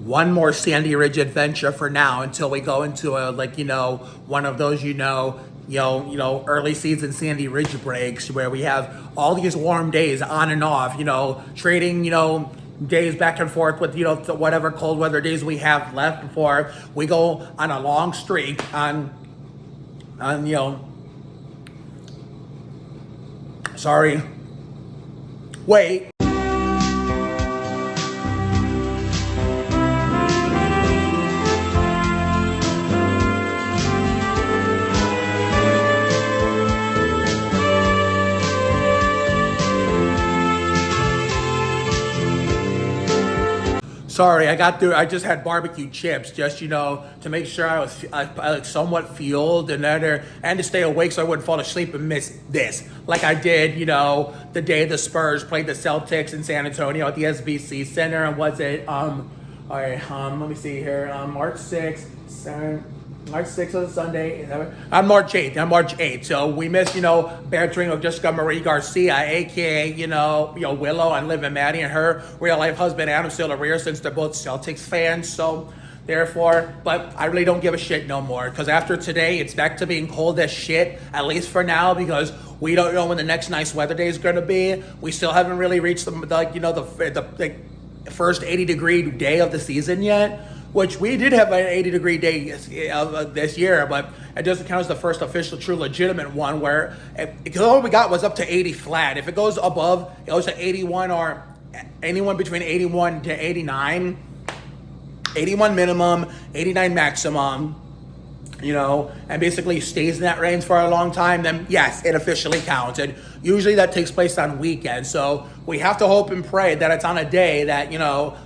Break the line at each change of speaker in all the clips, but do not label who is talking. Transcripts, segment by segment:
one more Sandy Ridge adventure for now until we go into a, like, one of those, early season Sandy Ridge breaks where we have all these warm days on and off, trading, days back and forth with, whatever cold weather days we have left before we go on a long streak on sorry. Wait. Sorry, I just had barbecue chips, just, to make sure I was somewhat fueled and to stay awake so I wouldn't fall asleep and miss this. Like I did, the day the Spurs played the Celtics in San Antonio at the SBC Center. And was it, let me see here, March 6th, March 6th was a Sunday. On March 8th. So we missed, bantering of Jessica Marie Garcia, aka, Willow and Livin, Maddie, and her real life husband Adam Silveria, since they're both Celtics fans. So therefore, but I really don't give a shit no more, because after today it's back to being cold as shit, at least for now, because we don't know when the next nice weather day is going to be. We still haven't really reached the first 80-degree day of the season yet, which we did have an 80-degree day this year, but it doesn't count as the first official, true, legitimate one, where all we got was up to 80 flat. If it goes above, it goes to 81 or anyone between 81 to 89, 81 minimum, 89 maximum, and basically stays in that range for a long time, then yes, it officially counts. And usually that takes place on weekends. So we have to hope and pray that it's on a day that,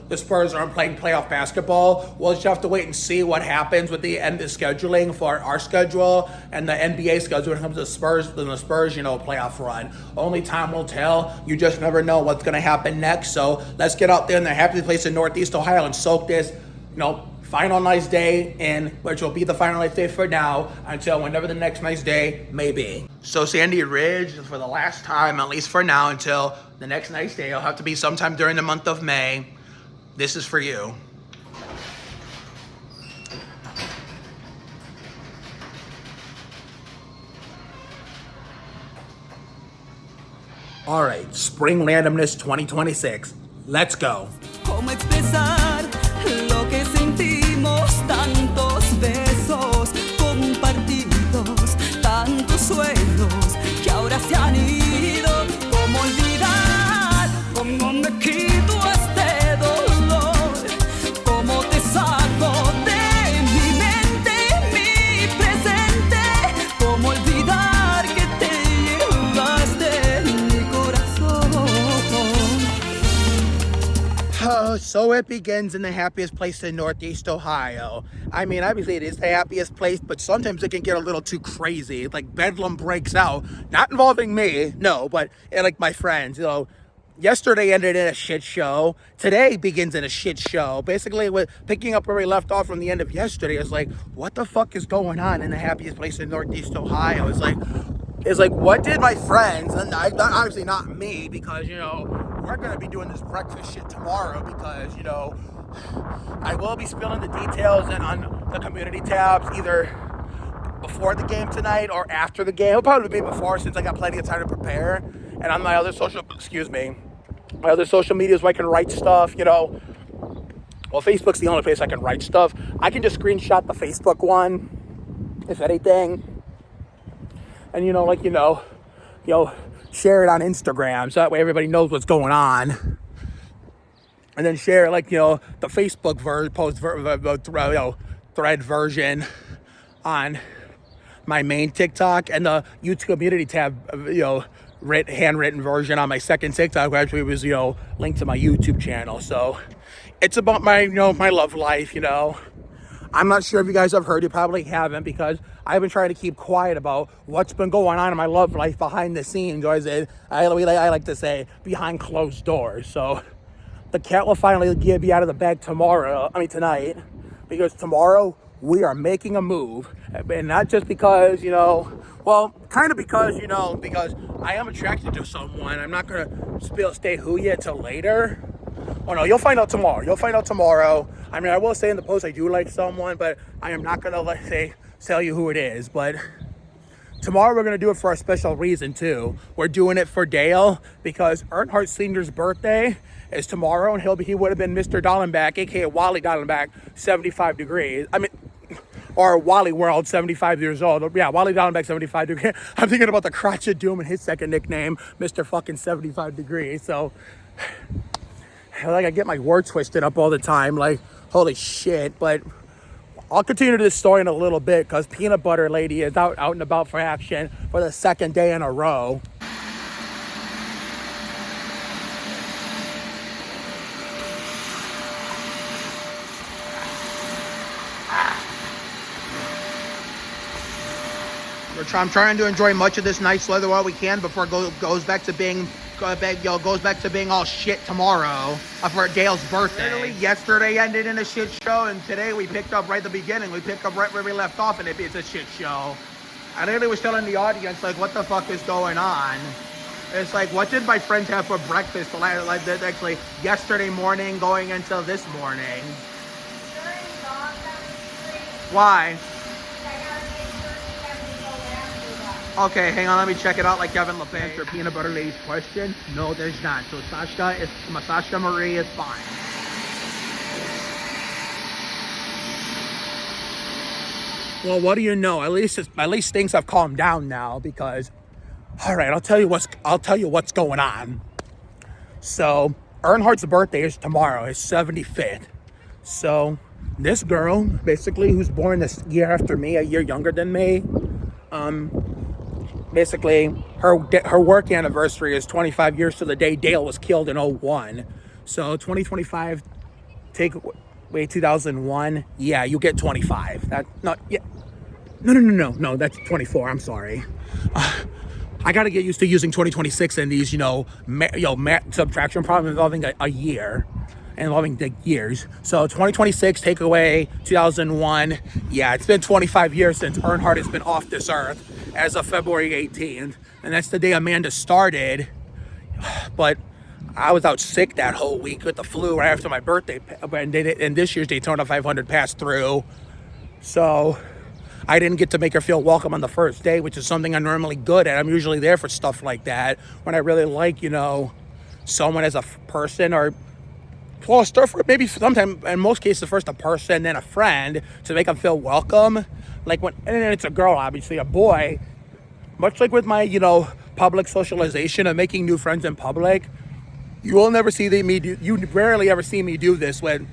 the Spurs aren't playing playoff basketball. We'll just have to wait and see what happens with the end of scheduling for our schedule and the NBA schedule when it comes to the Spurs, playoff run. Only time will tell. You just never know what's going to happen next. So let's get out there in the happiest place in Northeast Ohio and soak this, final nice day in, which will be the final nice day for now until whenever the next nice day may be. So Sandy Ridge, for the last time, at least for now, until the next nice day, it'll have to be sometime during the month of May. This is for you. All right, Spring Randomness 2026. Let's go.
Lo que sentimos, tantos besos compartidos, tantos sueños que ahora se han ido. ¿Cómo olvidar? ¿Cómo me quito este dolor? ¿Cómo te saco de mi mente, mi presente? ¿Cómo olvidar que te llevaste mi corazón?
So it begins in the happiest place in Northeast Ohio. I mean, obviously it is the happiest place, but sometimes it can get a little too crazy. Like bedlam breaks out, not involving me, no, but like my friends. Yesterday ended in a shit show. Today begins in a shit show. Basically, with picking up where we left off from the end of yesterday, it's like, what the fuck is going on in the happiest place in Northeast Ohio? It's like, what did my friends, and obviously not me, because, we're going to be doing this breakfast shit tomorrow, because, I will be spilling the details and on the community tabs either before the game tonight or after the game. It'll probably be before, since I got plenty of time to prepare. And on my other social medias where I can write stuff, well, Facebook's the only place I can write stuff. I can just screenshot the Facebook one, if anything. And, share it on Instagram, so that way everybody knows what's going on. And then share, the Facebook thread version on my main TikTok, and the YouTube community tab, handwritten version on my second TikTok, which actually was, linked to my YouTube channel. So it's about my, my love life, I'm not sure if you guys have heard. You probably haven't, because I've been trying to keep quiet about what's been going on in my love life behind the scenes, or as I like to say, behind closed doors. So the cat will finally be out of the bag tonight, because tomorrow we are making a move. And not just because, kind of because, because I am attracted to someone. I'm not going to stay who yet till later. Oh no, you'll find out tomorrow. You'll find out tomorrow. I mean, I will say in the post I do like someone, but I am not gonna tell you who it is. But tomorrow we're gonna do it for a special reason too. We're doing it for Dale because Earnhardt Sr.'s birthday is tomorrow, and he would have been Mr. Dallenbach, aka Wally Dallenbach, 75 degrees. I mean, or Wally World, 75 years old. Yeah, Wally Dallenbach, 75 degrees. I'm thinking about the Crotch of Doom and his second nickname, Mr. fucking 75 degrees. So, like, I get my words twisted up all the time. Like, holy shit. But I'll continue this story in a little bit because Peanut Butter Lady is out and about for action for the second day in a row. I'm trying to enjoy much of this nice weather while we can before it goes back to being all shit tomorrow for Dale's birthday. Literally, yesterday ended in a shit show, and today we picked up right at the beginning. We picked up right where we left off, and it's a shit show. I literally was telling the audience, like, what the fuck is going on? It's like, what did my friends have for breakfast? Actually, yesterday morning going until this morning. Why? Okay, hang on, let me check it out like Kevin LePage. Answer Peanut Butter Lady's question. No, there's not. So Sasha Marie is fine. Well, what do you know? At least things have calmed down now because, all right, I'll tell you what's going on. So Earnhardt's birthday is tomorrow. His 75th. So this girl, basically, who's born this year after me, a year younger than me, basically, her work anniversary is 25 years to the day Dale was killed in 01. So 2025, take away 2001. Yeah, you get 25. No, that's 24. I'm sorry. I got to get used to using 2026 in these, subtraction problems involving a year. Involving the years. So 2026, take away 2001. Yeah, it's been 25 years since Earnhardt has been off this earth as of February 18th. And that's the day Amanda started. But I was out sick that whole week with the flu right after my birthday. And this year's Daytona 500 passed through. So I didn't get to make her feel welcome on the first day, which is something I'm normally good at. I'm usually there for stuff like that. When I really like, someone as a person or... Well, maybe sometimes, in most cases, first a person, then a friend, to make them feel welcome. Like and it's a girl, obviously, a boy. Much like with my, public socialization and making new friends in public, you rarely ever see me do this with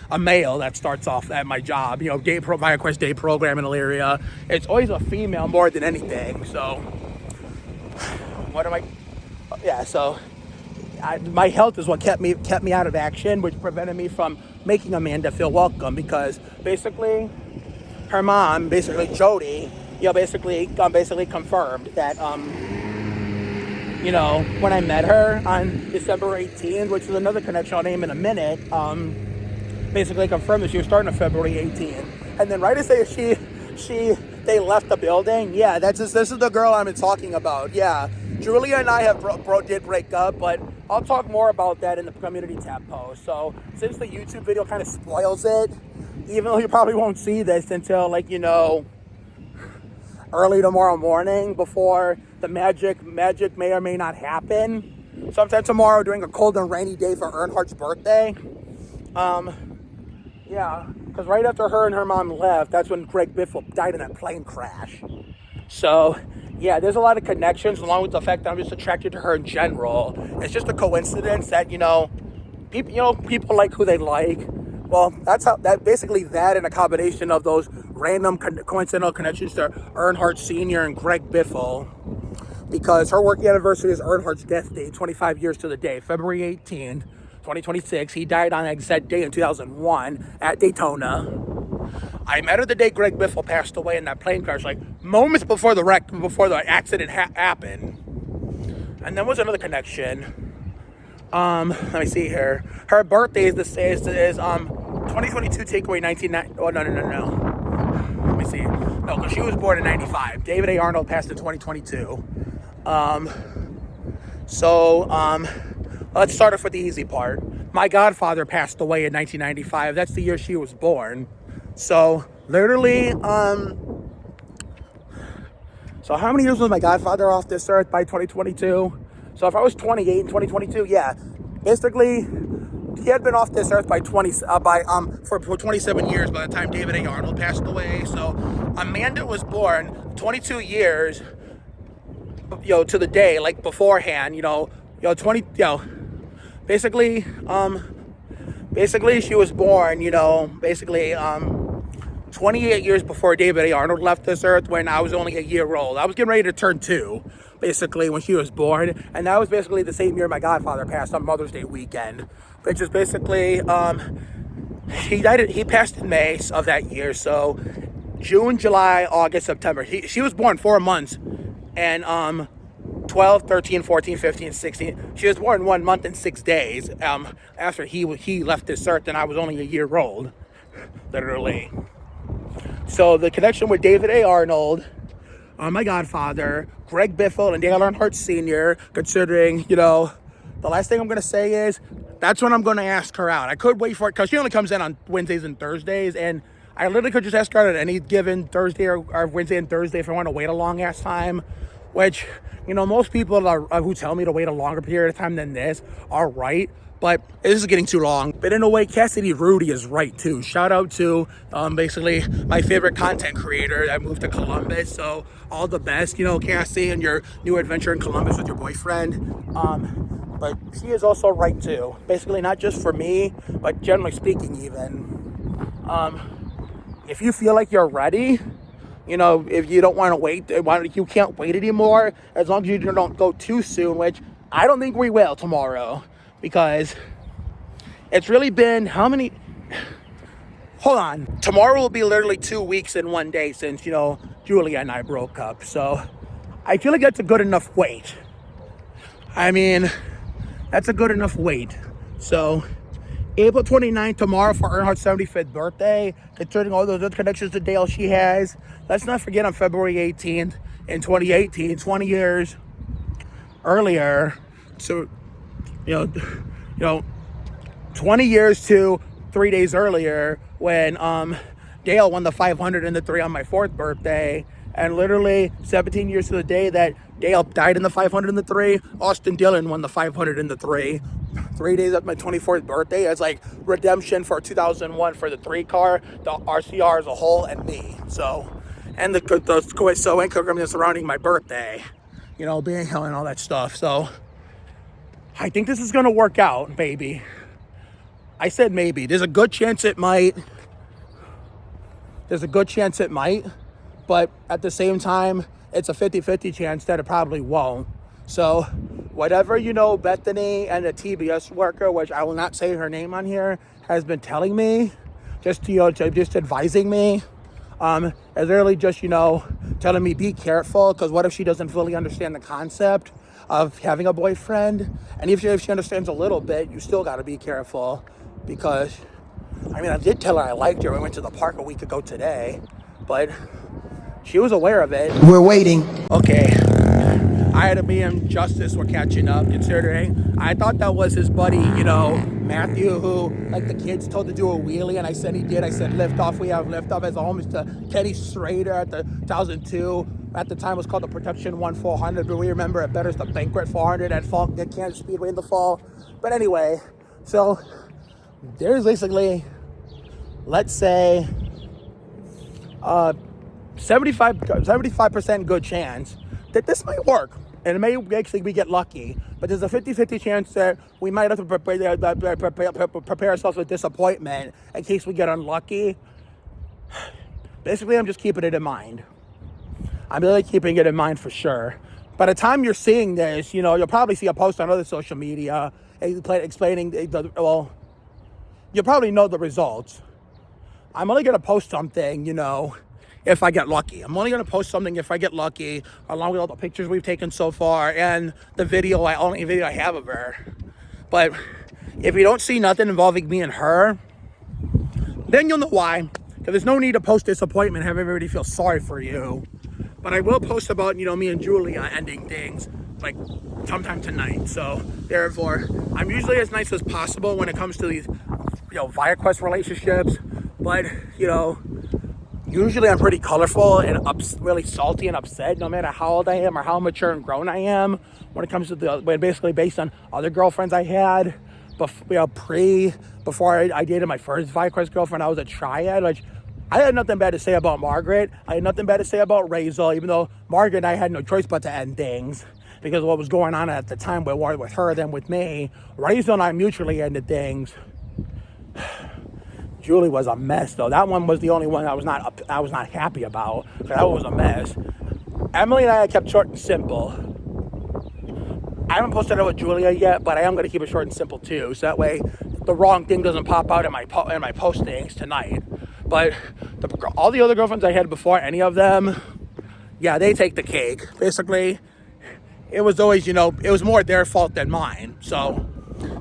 a male that starts off at my job. My Quest Day program in Elyria. It's always a female more than anything. So, my health is what kept me out of action, which prevented me from making Amanda feel welcome because basically her mom, Jody, basically confirmed that when I met her on December 18th, which is another connection I'll name in a minute, basically confirmed that she was starting on February 18th. And then right as they left the building, yeah, this is the girl I've been talking about. Yeah, Julia and I did break up, but I'll talk more about that in the community tab post. So since the YouTube video kind of spoils it, even though you probably won't see this until early tomorrow morning before the magic may or may not happen. Sometime tomorrow during a cold and rainy day for Earnhardt's birthday. Yeah, because right after her and her mom left, that's when Greg Biffle died in that plane crash. So, yeah, there's a lot of connections along with the fact that I'm just attracted to her in general. It's just a coincidence that, people like who they like. Well, basically that and a combination of those random coincidental connections to Earnhardt Sr. and Greg Biffle. Because her work anniversary is Earnhardt's death date, 25 years to the day, February 18th. 2026. He died on that exact day in 2001 at Daytona. I met her the day Greg Biffle passed away in that plane crash, moments before the accident happened. And then was another connection. Let me see here. Her birthday is 2022 takeaway 1990. Oh no. Let me see. No, because she was born in 95. David A. Arnold passed in 2022. Let's start off with the easy part. my godfather passed away in 1995. That's the year she was born. So literally, so how many years was my godfather off this earth by 2022? So if I was 28 in 2022, yeah, basically he had been off this earth for 27 years by the time David A. Arnold passed away. So Amanda was born 22 years, to the day, like beforehand, basically she was born, 28 years before David A. Arnold left this earth, when I was only a year old. I was getting ready to turn 2, basically, when she was born. And that was basically the same year my godfather passed on Mother's Day weekend, which is basically, he passed in May of that year. So June, July, August, September. She was born 4 months, and 12, 13, 14, 15, 16. She was born 1 month and 6 days after he left this earth, and I was only a year old, literally. So the connection with David A. Arnold, my godfather, Greg Biffle, and Dale Earnhardt Sr., considering, the last thing I'm going to say is, that's when I'm going to ask her out. I could wait for it, because she only comes in on Wednesdays and Thursdays, and I literally could just ask her out at any given Thursday or Wednesday and Thursday if I want to wait a long-ass time, which, most people who tell me to wait a longer period of time than this are right, but this is getting too long. But in a way, Cassidy Rudy is right too. Shout out to basically my favorite content creator that moved to Columbus. So all the best, Cassie, and your new adventure in Columbus with your boyfriend. But she is also right too. Basically, not just for me, but generally speaking, even. If you feel like you're ready, if you don't want to wait, you can't wait anymore, as long as you don't go too soon, which I don't think we will tomorrow, because it's really been hold on, tomorrow will be literally 2 weeks and 1 day since, Julia and I broke up. So I feel like that's a good enough wait. That's a good enough wait. So April 29th, tomorrow, for Earnhardt's 75th birthday, considering all those other connections to Dale she has. Let's not forget, on February 18th in 2018, 20 years earlier, so 20 years to 3 days earlier, when Dale won the 500 in the 3 on my 4th birthday, and literally 17 years to the day that Dale died in the 500 in the 3, Austin Dillon won the 500 in the 3. 3 days after my 24th birthday, as like redemption for 2001 for the 3 car, the RCR as a whole, and me. So, and the coincidence surrounding my birthday, being hell and all that stuff. So I think this is gonna work out, maybe. I said maybe. There's a good chance it might. But at the same time, it's a 50-50 chance that it probably won't. So whatever, Bethany and the TBS worker, which I will not say her name on here, has been telling me, just advising me, is really just, telling me be careful, because what if she doesn't fully understand the concept of having a boyfriend? And if she understands a little bit, you still got to be careful, because, I did tell her I liked her. We went to the park a week ago today, but she was aware of it.
We're waiting.
Okay. I had to be in justice for catching up, considering I thought that was his buddy, Matthew, who, like the kids told to do a wheelie, and I said he did. I said lift off. We have lift off as a homage to Kenny Schrader at the 2002. At the time, it was called the Protection 1400, but we remember it better as the Banquet 400 at Kansas Speedway in the fall. But anyway, so there's basically, let's say, 75% good chance that this might work. And it may actually we get lucky, but there's a 50-50 chance that we might have to prepare ourselves with disappointment in case we get unlucky. Basically, I'm just keeping it in mind. I'm really keeping it in mind for sure. By the time you're seeing this, you'll probably see a post on other social media explaining you'll probably know the results. I'm only going to post something, if I get lucky. I'm only going to post something if I get lucky, along with all the pictures we've taken so far and the only video I have of her. But if you don't see nothing involving me and her, then you'll know why. Because there's no need to post disappointment and have everybody feel sorry for you. But I will post about, me and Julia ending things. like sometime tonight. So therefore, I'm usually as nice as possible when it comes to these, ViaQuest relationships. But, usually I'm pretty colorful and really salty and upset, no matter how old I am or how mature and grown I am. When it comes to basically based on other girlfriends I had, before I dated my first ViaQuest girlfriend, I was a triad. Like, I had nothing bad to say about Margaret. I had nothing bad to say about Rachel, even though Margaret and I had no choice but to end things because of what was going on at the time with her than with me. Rachel and I mutually ended things. Julie was a mess, though. That one was the only one I was not happy about. That was a mess. Emily and I kept short and simple. I haven't posted it with Julia yet, but I am going to keep it short and simple too, so that way the wrong thing doesn't pop out in my postings tonight. But all the other girlfriends I had before, any of them, yeah, they take the cake. Basically, it was always, it was more their fault than mine. So,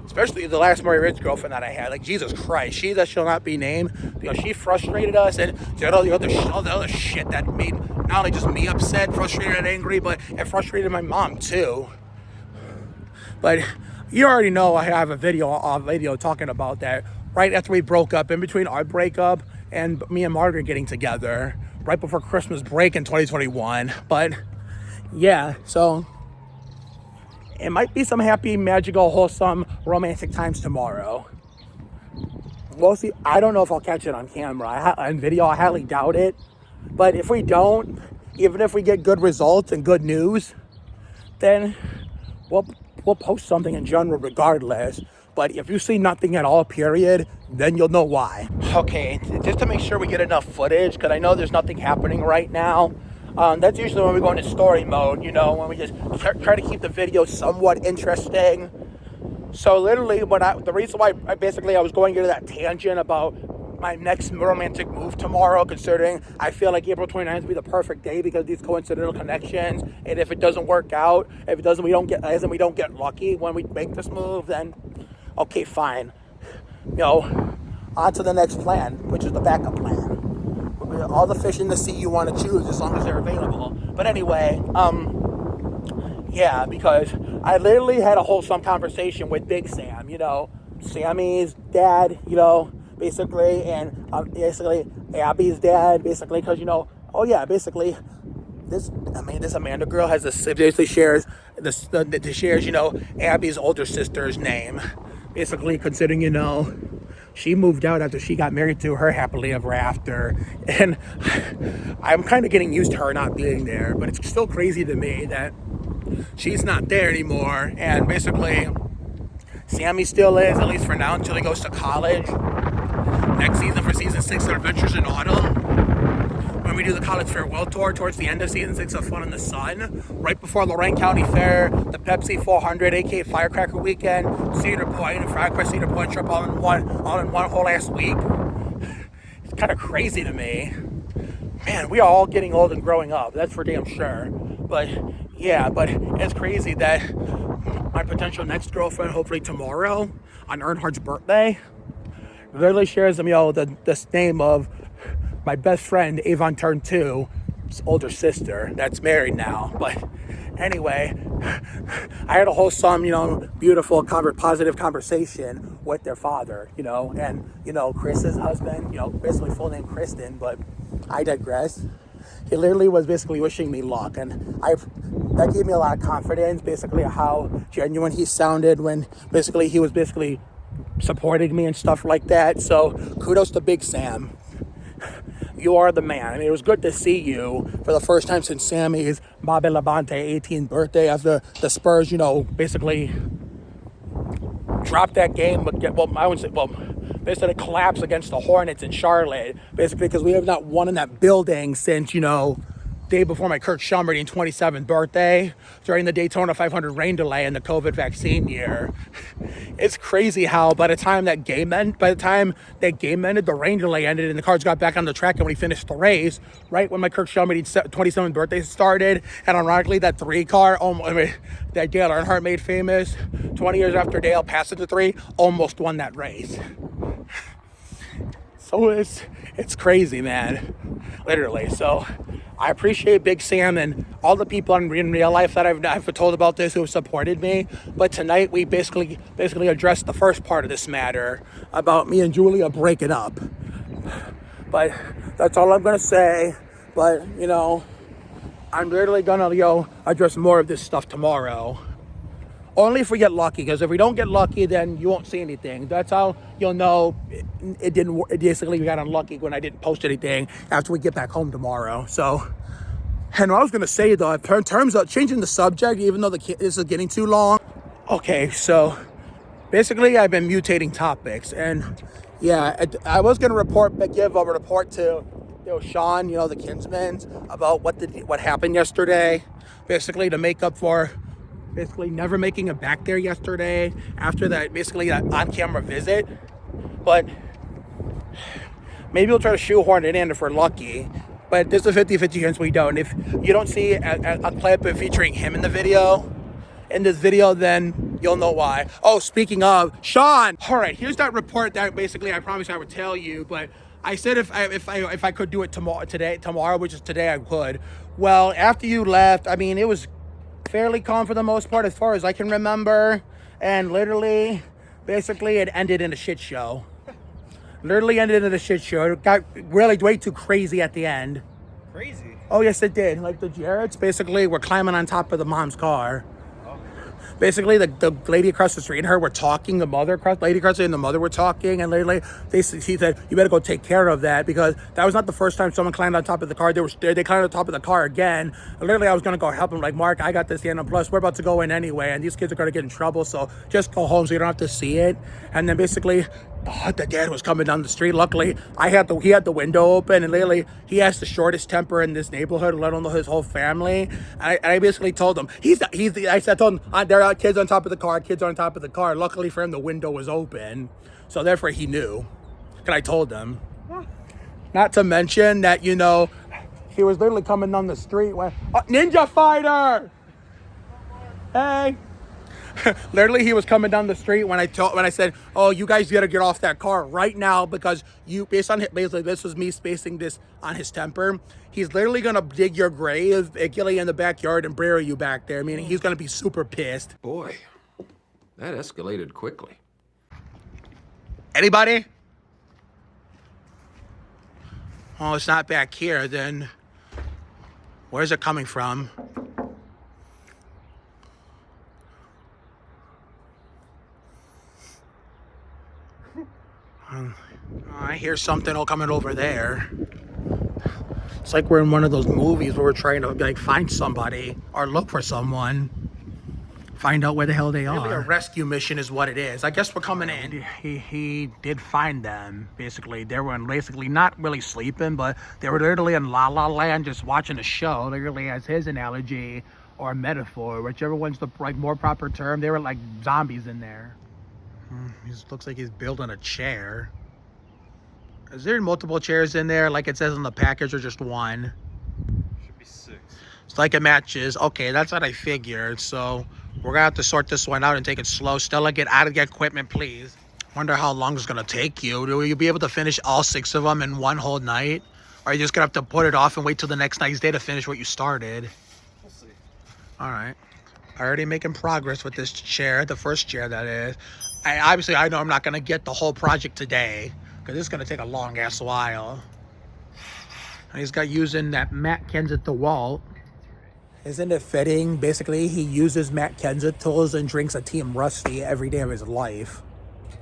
especially the last Murray Ridge girlfriend that I had, like, Jesus Christ, she that shall not be named, because she frustrated us, and she had all the other shit that made not only just me upset, frustrated and angry, but it frustrated my mom too. But you already know I have a video talking about that right after we broke up, in between our breakup and me and Margaret getting together right before Christmas break in 2021. But yeah, so it might be some happy, magical, wholesome, romantic times tomorrow. We'll see. I don't know if I'll catch it on camera, on video. I highly doubt it. But if we don't, even if we get good results and good news, then we'll post something in general regardless. But if you see nothing at all, period, then you'll know why. Okay, just to make sure we get enough footage, because I know there's nothing happening right now. That's usually when we go into story mode, when we just try to keep the video somewhat interesting. So literally, the reason why I was going into that tangent about my next romantic move tomorrow, considering I feel like April 29th would be the perfect day because of these coincidental connections. And if it doesn't work out, we don't get lucky when we make this move, then okay, fine. On to the next plan, which is the backup plan. All the fish in the sea you want to choose, as long as they're available. But anyway, yeah, because I literally had a wholesome conversation with Big Sam, Sammy's dad, basically, and basically Abby's dad, basically, because, basically, this Amanda girl basically shares, Abby's older sister's name, basically, considering, she moved out after she got married to her happily ever after, and I'm kind of getting used to her not being there, but it's still crazy to me that she's not there anymore, and basically, Sammy still is, at least for now, until he goes to college. Next season for season 6 of Adventures in Autumn, when we do the college farewell tour towards the end of season 6 of Fun in the Sun, right before Lorraine County Fair, the Pepsi 400, aka Firecracker Weekend, Cedar Point, and FireQuest Cedar Point trip all in one whole ass week. It's kind of crazy to me. Man, we are all getting old and growing up, that's for damn sure. But yeah, but it's crazy that my potential next girlfriend, hopefully tomorrow, on Earnhardt's birthday, literally shares the name of my best friend, Avon Turn 2's older sister, that's married now. But anyway, I had a wholesome, beautiful, positive conversation with their father, and, Chris's husband, basically full name Kristen, but I digress. He literally was basically wishing me luck, and that gave me a lot of confidence, basically how genuine he sounded when basically he was supporting me and stuff like that. So kudos to Big Sam. You are the man. I mean, it was good to see you for the first time since Sammy's Bobby Labonte 18th birthday after the Spurs, basically dropped that game, but basically collapsed against the Hornets in Charlotte, basically because we have not won in that building since, day before my Kurt Schumberting 27th birthday during the Daytona 500 rain delay and the COVID vaccine year. It's crazy how by the time that game ended, the rain delay ended and the cars got back on the track, and when he finished the race, right when my Kurt Schumberting 27th birthday started, and ironically that 3 car, that Dale Earnhardt made famous 20 years after Dale passed into 3, almost won that race. So it's crazy, man, literally. So I appreciate Big Sam and all the people in real life that I've told about this who have supported me. But tonight we basically addressed the first part of this matter about me and Julia breaking up. But that's all I'm gonna say. But you know, I'm literally gonna address more of this stuff tomorrow. Only if we get lucky, because if we don't get lucky, then you won't see anything. That's how you'll know it didn't. Basically, we got unlucky when I didn't post anything after we get back home tomorrow. So, and what I was gonna say though, in terms of changing the subject, even though this is getting too long. Okay, so basically, I've been mutating topics, and yeah, I was gonna give a report to Sean, the kinsman's, about what happened yesterday, basically to make up for. Basically never making it back there yesterday after that on-camera visit. But maybe we'll try to shoehorn it in if we're lucky. But there's a 50-50 chance we don't. If you don't see a clip featuring him in this video, then you'll know why. Oh, speaking of, Sean! All right, here's that report that basically I promised I would tell you, but I said if I could do it tomorrow, which is today, I would. Well, after you left, I mean, it was fairly calm for the most part as far as I can remember, and literally basically it ended in a shit show. It got really way too crazy at the end.
Crazy?
Oh yes, it did. Like the Jarretts basically were climbing on top of the mom's car. Basically, the lady across the street and her were talking. The lady across the street and the mother were talking, and literally, she said, "You better go take care of that," because that was not the first time someone climbed on top of the car. They climbed on top of the car again. And literally, I was gonna go help them. Like, Mark, I got this, and plus, we're about to go in anyway, and these kids are gonna get in trouble. So just go home, so you don't have to see it. And then basically, the dad was coming down the street. Luckily, he had the window open, and literally, he has the shortest temper in this neighborhood, let alone his whole family. And I basically told him, I told him, there are kids on top of the car. Luckily for him, the window was open. So therefore, he knew. And I told him. Not to mention that, he was literally coming down the street when, Ninja Fighter! Hey! Literally, he was coming down the street when I said, "Oh, you guys gotta get off that car right now because basically this was me spacing this on his temper. He's literally gonna dig your grave, in the backyard, and bury you back there. Meaning he's gonna be super pissed."
Boy, that escalated quickly.
Anybody? Oh, it's not back here. Then where's it coming from? I hear something all coming over there. It's like we're in one of those movies where we're trying to find somebody or look for someone, find out where the hell they are. Maybe a rescue mission is what it is. I guess we're coming in. He did find them. Basically, they were not really sleeping, but they were literally in La La Land, just watching a show. Literally, as his analogy or metaphor, whichever one's the more proper term. They were like zombies in there. He looks like he's building a chair. Is there multiple chairs in there like it says on the package, or just one?
Should be 6.
It's like it matches. Okay, that's what I figured. So we're gonna have to sort this one out and take it slow. Stella, get out of the equipment, please. Wonder how long it's gonna take you. Will you be able to finish all 6 of them in one whole night? Or are you just gonna have to put it off and wait till the next night's day to finish what you started?
We'll see.
All right. Already making progress with this chair, the first chair that is. I know I'm not gonna get the whole project today, because it's gonna take a long ass while. And he's got using that Matt Kenseth DeWalt. Isn't it fitting? Basically, he uses Matt Kenseth tools and drinks a Team Rusty every day of his life.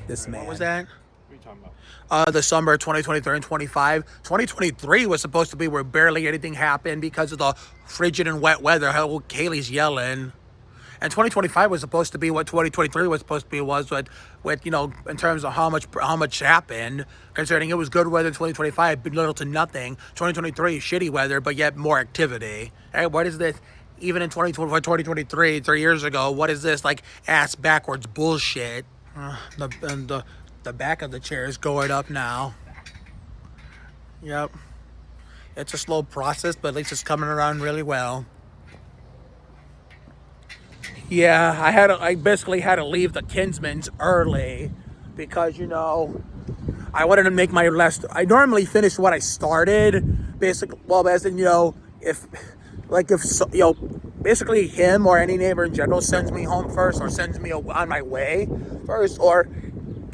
This man. What was that?
What are you talking about?
The summer of 2023 and 25. 2023 was supposed to be where barely anything happened because of the frigid and wet weather. How Kaylee's yelling. And 2025 was supposed to be what 2023 was supposed to be, was with in terms of how much happened, considering it was good weather in 2025, but little to nothing. 2023, shitty weather, but yet more activity. Hey, what is this? Even in 2023, 3 years ago, what is this ass backwards bullshit? The back of the chair is going up now. Yep. It's a slow process, but at least it's coming around really well. Yeah, I basically had to leave the Kinsman's early because, I wanted to make my last. I normally finish what I started, basically. Well, as in, if basically him or any neighbor in general sends me home first, or sends me on my way first, or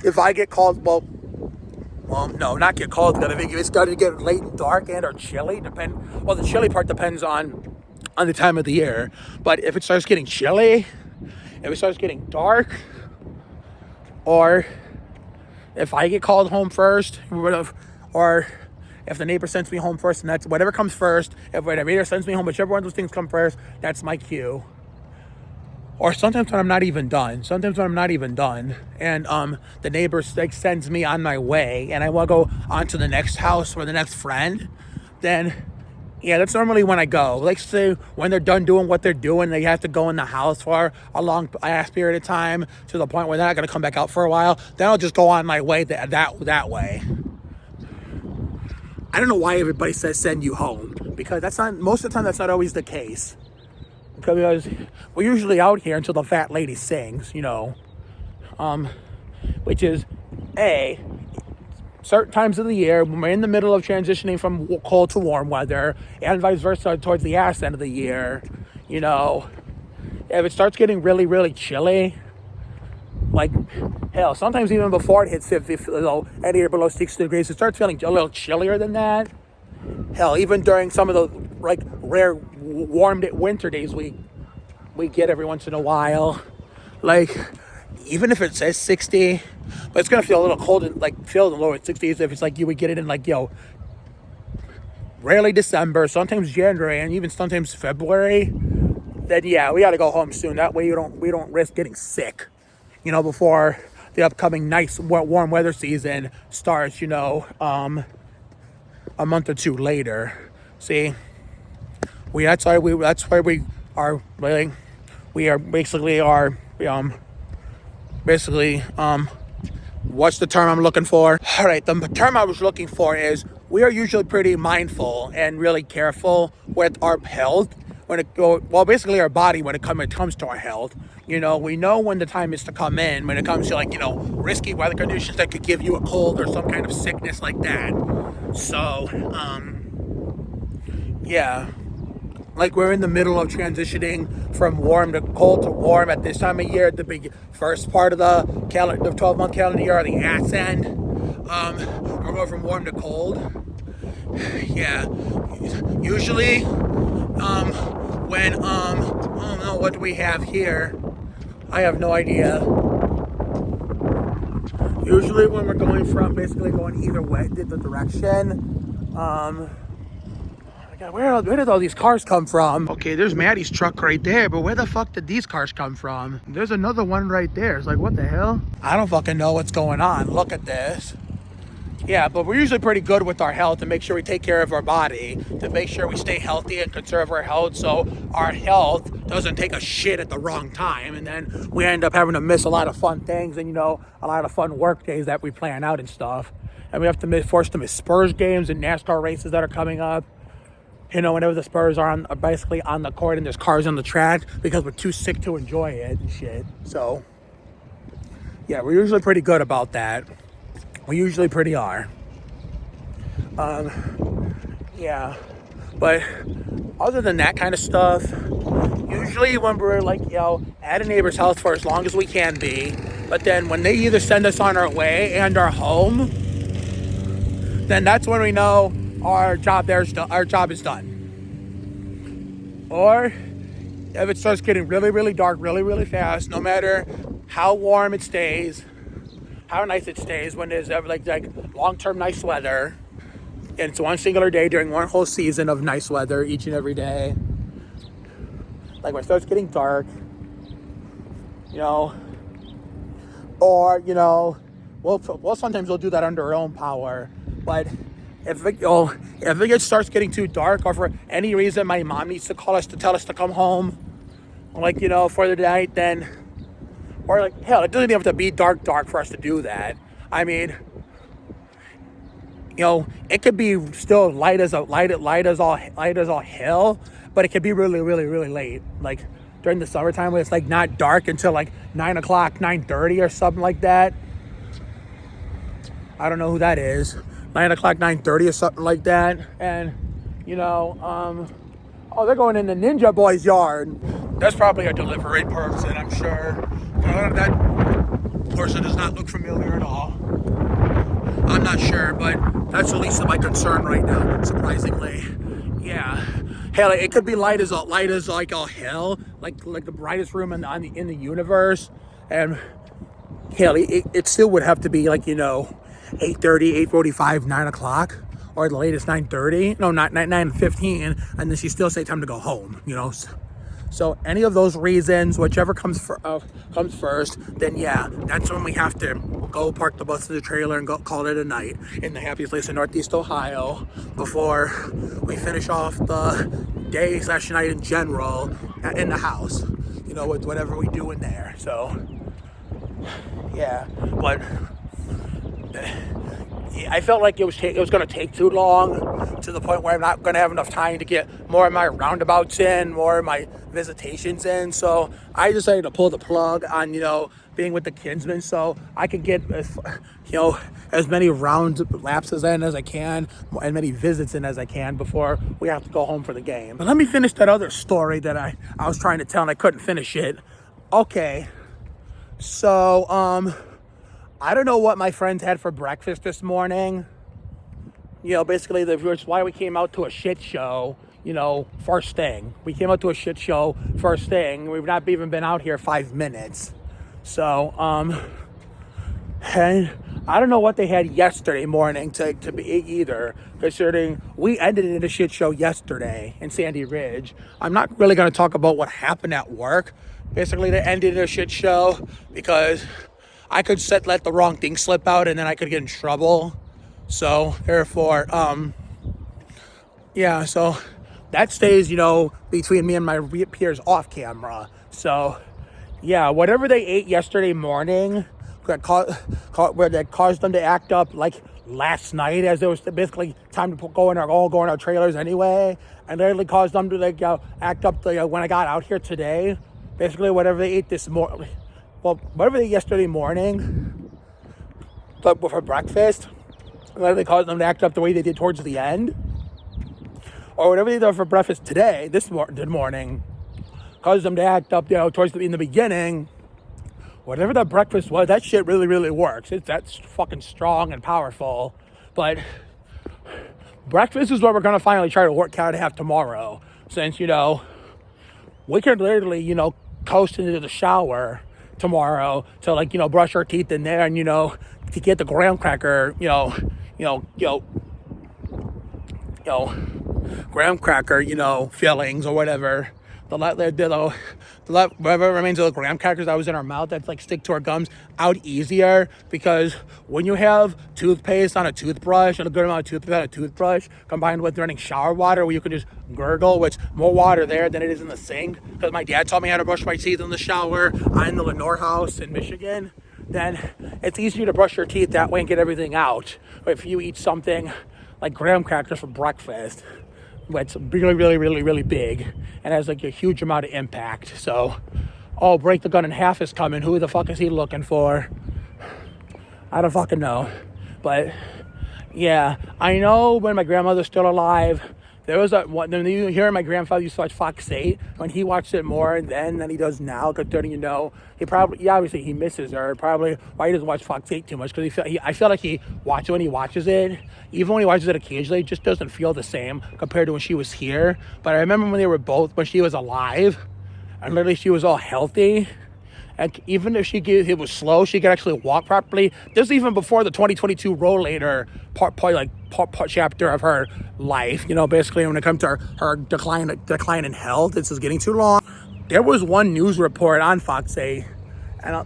if I get called, well, no, not get called, because I think if it started to get late and dark and or chilly, the chilly part depends on the time of the year. But if it starts getting chilly, if it starts getting dark, or if I get called home first, or if the neighbor sends me home first, and that's whatever comes first, if the neighbor sends me home, whichever one of those things come first, that's my cue. Or sometimes when I'm not even done, and the neighbor sends me on my way, and I want to go on to the next house or the next friend, then yeah, that's normally when I go. Like, say when they're done doing what they're doing, they have to go in the house for a long ass period of time, to the point where they're not going to come back out for a while. Then I'll just go on my way that way. I don't know why everybody says send you home, because most of the time that's not always the case. Because we're usually out here until the fat lady sings, which is certain times of the year when we're in the middle of transitioning from cold to warm weather, and vice versa towards the ass end of the year. If it starts getting really, really chilly, like, hell, sometimes even before it hits 50, any or below 60 degrees, it starts feeling a little chillier than that. Hell, even during some of the rare warm winter days we get every once in a while, even if it says 60, but it's gonna feel a little cold and feel the lower 60s if it's you would get it in rarely December, sometimes January, and even sometimes February. Then yeah, we gotta go home soon. That way we don't risk getting sick, before the upcoming nice warm weather season starts, a month or two later. See, that's why we are what's the term I'm looking for? All right, the term I was looking for is we are usually pretty mindful and really careful with our health basically our body when it comes to our health. We know when the time is to come in when it comes to risky weather conditions that could give you a cold or some kind of sickness like that. So yeah, we're in the middle of transitioning from warm to cold to warm at this time of year, the big first part of the 12-month calendar year, or the ass end. We're going from warm to cold. Yeah, usually oh no, what do we have here? I have no idea. Usually when we're going either way, the direction, God, where did all these cars come from? Okay, there's Maddie's truck right there, but where the fuck did these cars come from? There's another one right there. It's what the hell? I don't fucking know what's going on. Look at this. Yeah, but we're usually pretty good with our health to make sure we take care of our body, to make sure we stay healthy and conserve our health so our health doesn't take a shit at the wrong time, and then we end up having to miss a lot of fun things and, a lot of fun work days that we plan out and stuff. And we have to forced to miss Spurs games and NASCAR races that are coming up. Whenever the Spurs are basically on the court and there's cars on the track, because we're too sick to enjoy it and shit. So, yeah, we're usually pretty good about that. We usually pretty are. Yeah. But other than that kind of stuff, usually when we're at a neighbor's house for as long as we can be, but then when they either send us on our way and are home, then that's when we know our job is done. Or if it starts getting really, really dark, really, really fast, no matter how warm it stays, how nice it stays, when there's long-term nice weather, and it's one singular day during one whole season of nice weather each and every day, when it starts getting dark, or sometimes we'll do that under our own power. But if it starts getting too dark, or for any reason my mom needs to call us to tell us to come home, for the night, then, or hell, it doesn't even have to be dark for us to do that. I mean, it could be still light as all hell, but it could be really, really, really late. During the summertime when it's not dark until 9 o'clock, 9:30 or something like that. I don't know who that is. 9 o'clock, 9:30 or something like that. And, Oh, they're going in the Ninja Boy's yard. That's probably a delivery person, I'm sure. That person does not look familiar at all. I'm not sure, but that's the least of my concern right now, surprisingly. Yeah. Hell, it could be light as like all hell, like the brightest room in the universe, and hell, it still would have to be like 8:30, 8:45, 9 o'clock, or the latest 9:30. No, not 9:15, and then she still say time to go home. So any of those reasons, whichever comes first, then yeah, that's when we have to go park the bus in the trailer and go call it a night in the happiest place in Northeast Ohio before we finish off the day/night in general in the house, with whatever we do in there. So yeah, but I felt like it was going to take too long, to the point where I'm not going to have enough time to get more of my roundabouts in, more of my visitations in. So I decided to pull the plug on, being with the kinsmen, so I could get, as many round lapses in as I can, and many visits in as I can before we have to go home for the game. But let me finish that other story that I was trying to tell and I couldn't finish it. Okay, so, I don't know what my friends had for breakfast this morning. Basically, that's why we came out to a shit show, first thing. We came out to a shit show first thing. We've not even been out here 5 minutes. So, and I don't know what they had yesterday morning to be either, considering we ended in a shit show yesterday in Sandy Ridge. I'm not really going to talk about what happened at work. Basically, they ended in a shit show because I could let the wrong thing slip out and then I could get in trouble. So therefore, yeah, so that stays, between me and my peers off camera. So yeah, whatever they ate yesterday morning that caused them to act up like last night, as it was basically time to go in our trailers anyway, and literally caused them to act up when I got out here today. Basically, whatever they ate this morning. Well, whatever they ate yesterday morning, but for breakfast, whether they caused them to act up the way they did towards the end, or whatever they did for breakfast today, this morning, caused them to act up, in the beginning. Whatever that breakfast was, that shit really, really works. That's fucking strong and powerful. But breakfast is what we're gonna finally try to work out to have tomorrow, since we can literally coast into the shower tomorrow to brush our teeth in there, and to get the graham cracker graham cracker fillings or whatever, whatever remains of the graham crackers that was in our mouth that's stick to our gums out easier, because when you have toothpaste on a toothbrush and a good amount of toothpaste on a toothbrush combined with running shower water where you can just gurgle, which more water there than it is in the sink, because my dad taught me how to brush my teeth in the shower in the Lenore house in Michigan, then it's easier to brush your teeth that way and get everything out. Or if you eat something like graham crackers for breakfast, it's really, really, really, really big and has a huge amount of impact. So, Break the Gun in Half is coming. Who the fuck is he looking for? I don't fucking know. But yeah, I know when my grandmother's still alive, there was when you hear my grandfather used to watch Fox 8, when he watched it more then than he does now, considering he obviously he misses her. Probably why he doesn't watch Fox 8 too much, because I feel like he watches when he watches it. Even when he watches it occasionally, it just doesn't feel the same compared to when she was here. But I remember when she was alive, and literally she was all healthy. And even if it was slow, she could actually walk properly. This is even before the 2022 Rollator part chapter of her life. Basically when it comes to her decline in health, this is getting too long. There was one news report on Fox 8,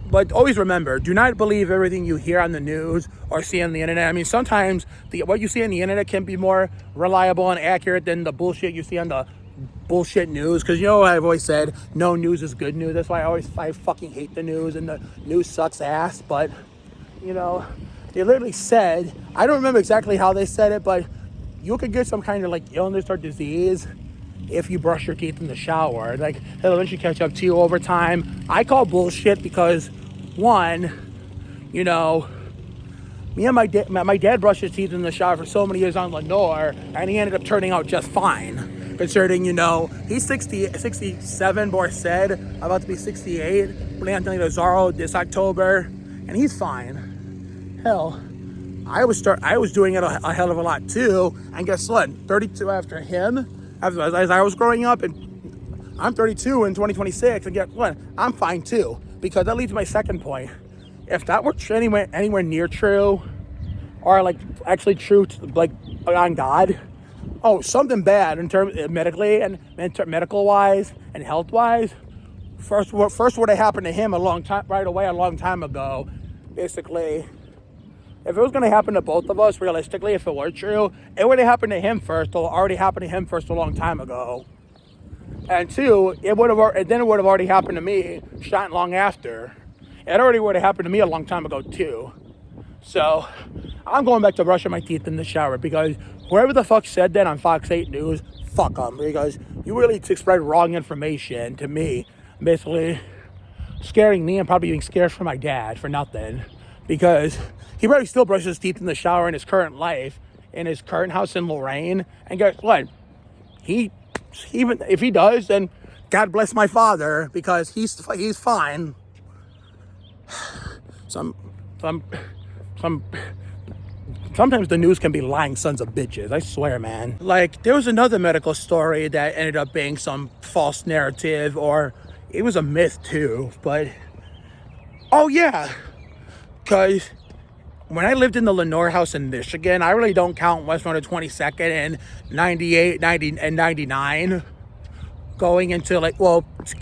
but always remember, do not believe everything you hear on the news or see on the internet. I mean, sometimes what you see on the internet can be more reliable and accurate than the bullshit you see on the bullshit news, because I've always said no news is good news. That's why I fucking hate the news, and the news sucks ass. But they literally said, I don't remember exactly how they said it, but you could get some kind of illness or disease if you brush your teeth in the shower. It'll eventually catch up to you over time. I call bullshit because, one, me and my dad brushed his teeth in the shower for so many years on Lenore, and he ended up turning out just fine. concerning, he's 67, Boris said, about to be 68. Playing Anthony Lazaro this October, and he's fine. Hell, I was doing it a hell of a lot too, and guess what? 32 after him, as I was growing up, and I'm 32 in 2026, and guess what? I'm fine too, because that leads to my second point. If that were anywhere near true, or like actually true to, like on God, something bad in terms medically and medical wise and health wise. First would have happened to him a long time ago. Basically, if it was going to happen to both of us, realistically, if it were true, it would have happened to him first. Or already happened to him first a long time ago. And two, it would have already happened to me not long after. It already would have happened to me a long time ago too. So I'm going back to brushing my teeth in the shower, because whoever the fuck said that on Fox 8 News, fuck them, because you really spread wrong information to me, basically scaring me and probably being scared for my dad for nothing, because he probably still brushes his teeth in the shower in his current life, in his current house in Lorraine, and guess what? Even if he does, then God bless my father, because he's fine. Sometimes the news can be lying sons of bitches. I swear, man. Like, there was another medical story that ended up being some false narrative, or it was a myth too, but oh yeah, because when I lived in the Lenore house in Michigan, I really don't count West 122nd and 98, 90, and 99 going into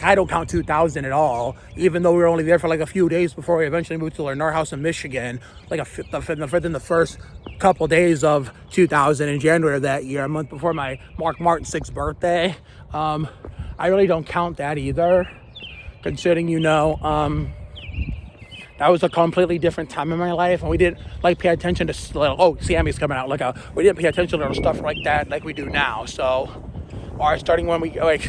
I don't count 2000 at all, even though we were only there for like a few days before we eventually moved to Lenore house in Michigan, like within the first couple days of 2000 in January of that year, a month before my Mark Martin's 6th birthday. I really don't count that either, considering, that was a completely different time in my life, and we didn't pay attention to, Sammy's coming out, we didn't pay attention to stuff like that like we do now. So, or starting when we got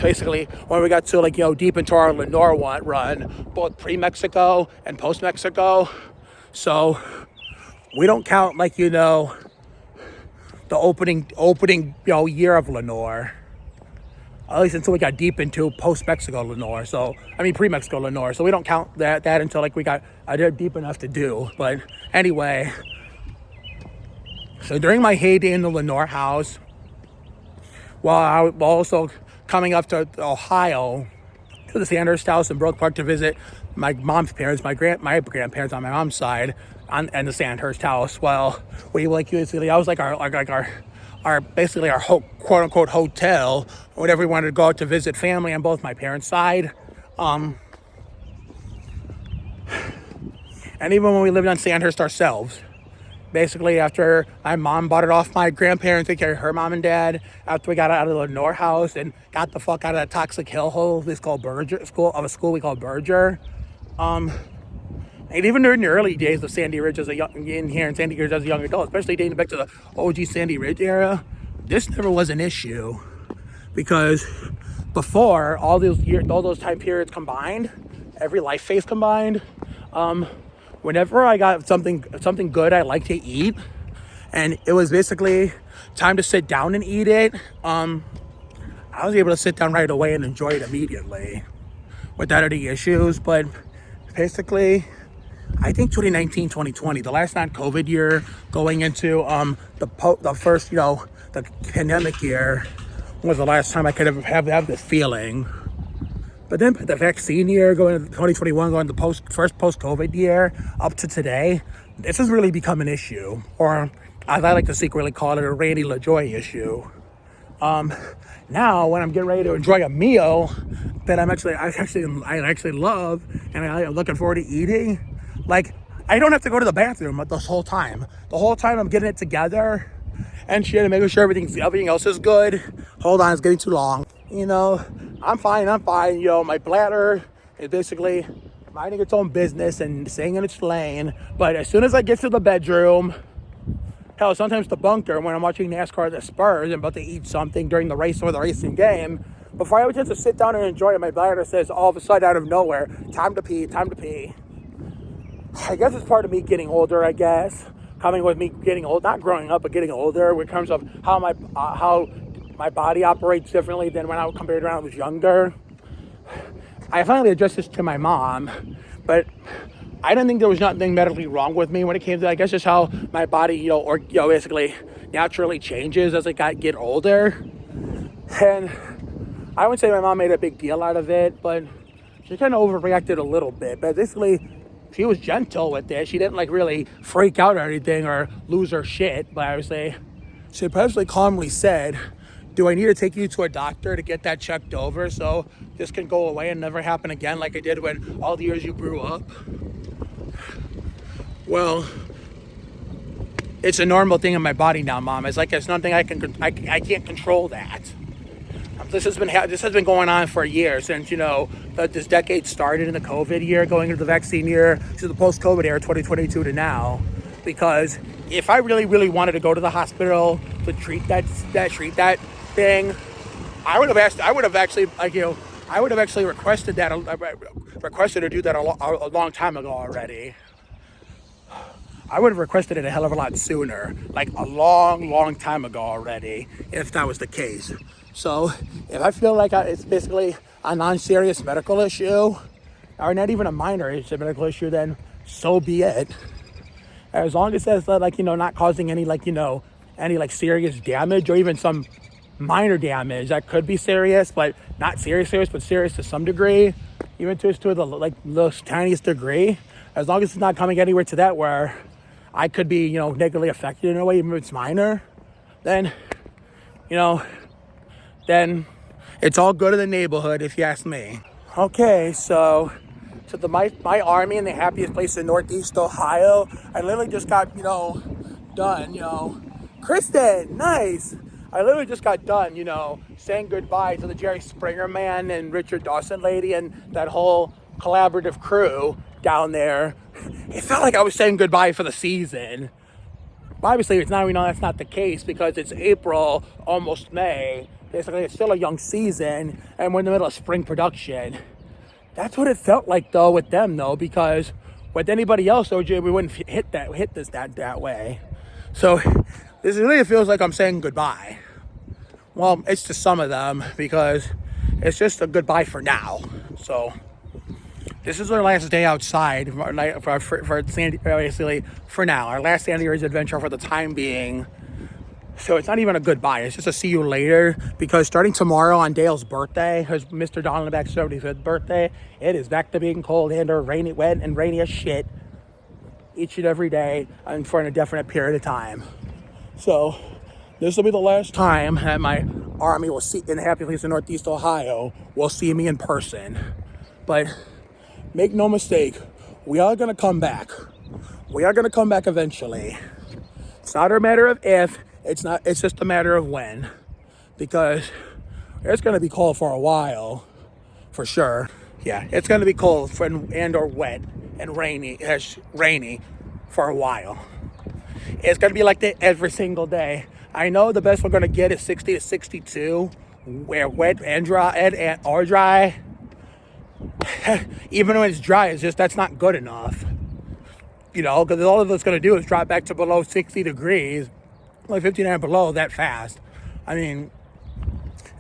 to deep into our Lenore run, both pre-Mexico and post-Mexico. So we don't count the opening year of Lenore, at least until we got deep into post-Mexico Lenore. So pre-Mexico Lenore. So we don't count that until we got deep enough to do. But anyway, so during my heyday in the Lenore house, while I was also coming up to Ohio, to the Sandhurst house in Brook Park to visit my mom's parents, my grandparents on my mom's side, and the Sandhurst house. Well, I was like our basically our quote unquote hotel, whenever we wanted to go out to visit family on both my parents' side. And even when we lived on Sandhurst ourselves, basically after my mom bought it off my grandparents, take care of her mom and dad, after we got out of the Lenore house and got the fuck out of that toxic hellhole we called Berger, school we called Berger. And even during the early days of Sandy Ridge as a young adult, especially dating back to the OG Sandy Ridge era, this never was an issue, because before all those time periods combined, every life phase combined, whenever I got something good I like to eat, and it was basically time to sit down and eat it, I was able to sit down right away and enjoy it immediately without any issues. But basically, I think 2019, 2020, the last non-COVID year, going into the first, the pandemic year, was the last time I could have this feeling. But then the vaccine year, going into 2021, going to the first post-COVID year, up to today, this has really become an issue, or as I like to secretly call it, a Randy LaJoy issue. Now, when I'm getting ready to enjoy a meal that I actually love, and I'm looking forward to eating, I don't have to go to the bathroom this whole time. The whole time I'm getting it together and shit, and making sure everything else is good. Hold on, it's getting too long. I'm fine. My bladder is basically minding its own business and staying in its lane. But as soon as I get to the bedroom, hell, sometimes the bunker, when I'm watching NASCAR at the Spurs and about to eat something during the race or the racing game, before I have a chance to sit down and enjoy it, my bladder says all of a sudden out of nowhere, time to pee. I guess it's part of me getting older, coming with me getting old, not growing up, but getting older, in terms of how my body operates differently than compared to when I was younger. I finally addressed this to my mom, but I didn't think there was nothing medically wrong with me when it came to, I guess, just how my body, basically naturally changes as I get older. And I wouldn't say my mom made a big deal out of it, but she kind of overreacted a little bit. But basically, she was gentle with it. She didn't really freak out or anything or lose her shit. But I would say, she perfectly calmly said, do I need to take you to a doctor to get that checked over so this can go away and never happen again like it did when all the years you grew up? Well, it's a normal thing in my body now, Mom. It's like it's nothing I can't control that. This has been going on for a year since, this decade started in the COVID year, going into the vaccine year, to the post-COVID era, 2022 to now. Because if I really, really wanted to go to the hospital to treat that thing, I would have actually requested to do that a long time ago already. I would have requested it a hell of a lot sooner, like a long time ago already, if that was the case. So if I feel like it's basically a non-serious medical issue, or not even a minor medical issue, then so be it. As long as it's not causing any serious damage or even some minor damage that could be serious, but not serious, but serious to some degree, even to the tiniest degree. As long as it's not coming anywhere to that where I could be, negatively affected in a way, even if it's minor, then it's all good in the neighborhood, if you ask me. Okay, so my army in the happiest place in Northeast Ohio, I literally just got, done, Kristen, nice. I literally just got done, saying goodbye to the Jerry Springer man and Richard Dawson lady and that whole collaborative crew down there. It felt like I was saying goodbye for the season. Obviously, it's now we know that's not the case because it's April, almost May. Basically, it's still a young season, and we're in the middle of spring production. That's what it felt like, though, with them, though, because with anybody else, OJ, we wouldn't hit this that way. So this really feels like I'm saying goodbye. Well, it's to some of them because it's just a goodbye for now. So this is our last day outside for Sandy, basically for now. Our last Sandy Ridge adventure for the time being. So it's not even a goodbye. It's just a see you later because starting tomorrow on Dale's birthday, his Mr. Donlenbach's 75th birthday, it is back to being cold and or rainy, wet and rainy as shit each and every day and for an indefinite period of time. So this will be the last time that my army will see in the happy place in Northeast Ohio will see me in person. But make no mistake, we are going to come back. We are going to come back eventually. It's not a matter of if, it's just a matter of when. Because it's going to be cold for a while, for sure. Yeah, it's going to be cold and or wet and rainy for a while. It's going to be like that every single day. I know the best we're going to get is 60 to 62, where wet and dry or dry. Even when it's dry, it's just that's not good enough. Because all of it's going to do is drop back to below 60 degrees, like 59 below that fast. I mean,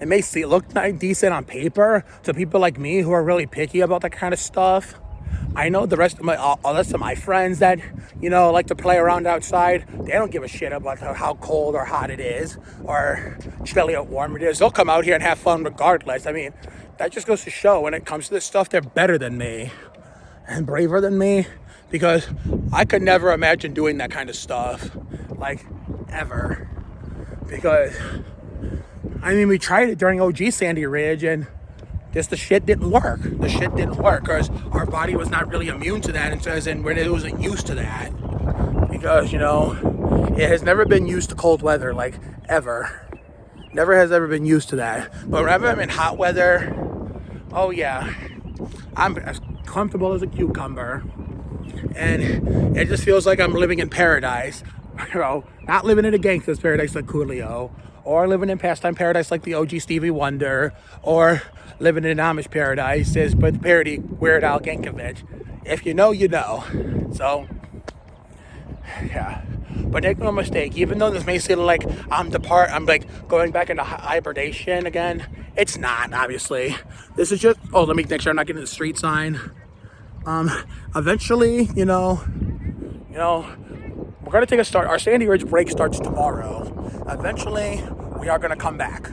it may look decent on paper to people like me who are really picky about that kind of stuff. I know the rest of my friends that, like to play around outside, they don't give a shit about how cold or hot it is or chilly or warm it is. They'll come out here and have fun regardless. I mean, that just goes to show when it comes to this stuff, they're better than me and braver than me because I could never imagine doing that kind of stuff, like, ever. Because, I mean, we tried it during OG Sandy Ridge and just the shit didn't work. The shit didn't work because our body was not really immune to that and when it wasn't used to that. Because, it has never been used to cold weather, like, ever. Never has ever been used to that. But whenever I'm in hot weather, oh yeah, I'm as comfortable as a cucumber. And it just feels like I'm living in paradise. Not living in a gangster's paradise like Coolio, or living in pastime paradise like the OG Stevie Wonder, or living in an Amish paradise is but the parody Weird Al Yankovic. If you know, you know. So, yeah. But make no mistake, even though this may seem like I'm like going back into hibernation again, it's not, obviously. This is just, oh, let me make sure I'm not getting the street sign. Eventually, you know, we're gonna take a start. Our Sandy Ridge break starts tomorrow. Eventually, we are gonna come back.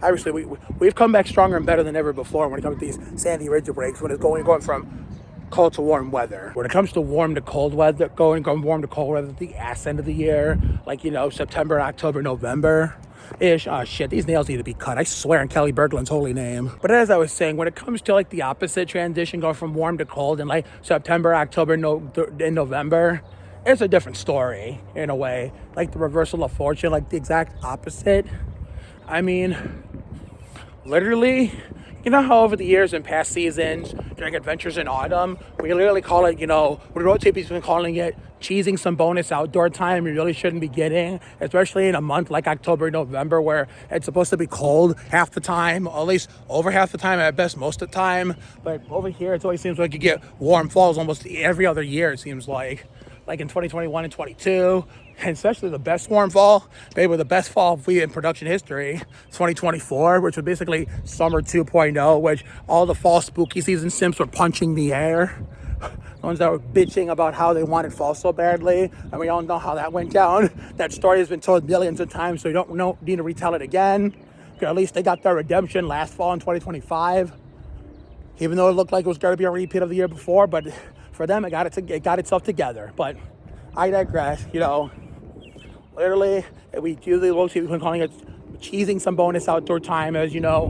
Obviously, we've come back stronger and better than ever before when it comes to these Sandy Ridge breaks, when it's going from cold to warm weather. When it comes to warm to cold weather, going warm to cold weather at the ass end of the year, like, you know, September, October, November-ish. Oh shit, these nails need to be cut. I swear in Kelly Berglund's holy name. But as I was saying, when it comes to like the opposite transition, going from warm to cold in like September, October, and November, it's a different story in a way. Like the reversal of fortune, like the exact opposite. I mean, literally, you know how over the years in past seasons, during Adventures in Autumn, we literally call it, you know, we road taping's been calling it cheesing some bonus outdoor time you really shouldn't be getting, especially in a month like October, November, where it's supposed to be cold half the time, or at least over half the time, at best most of the time. But over here, it always seems like you get warm falls almost every other year, it seems like in 2021 and 22. And especially the best warm fall, maybe the best fall in production history, 2024, which was basically summer 2.0, which all the fall spooky season simps were punching the air. The ones that were bitching about how they wanted fall so badly, and we all know how that went down. That story has been told millions of times, so you don't need to retell it again. At least they got their redemption last fall in 2025, even though it looked like it was going to be a repeat of the year before. But for them, it got itself together. But I digress, you know. Literally, we usually will see people calling it cheesing some bonus outdoor time, as you know,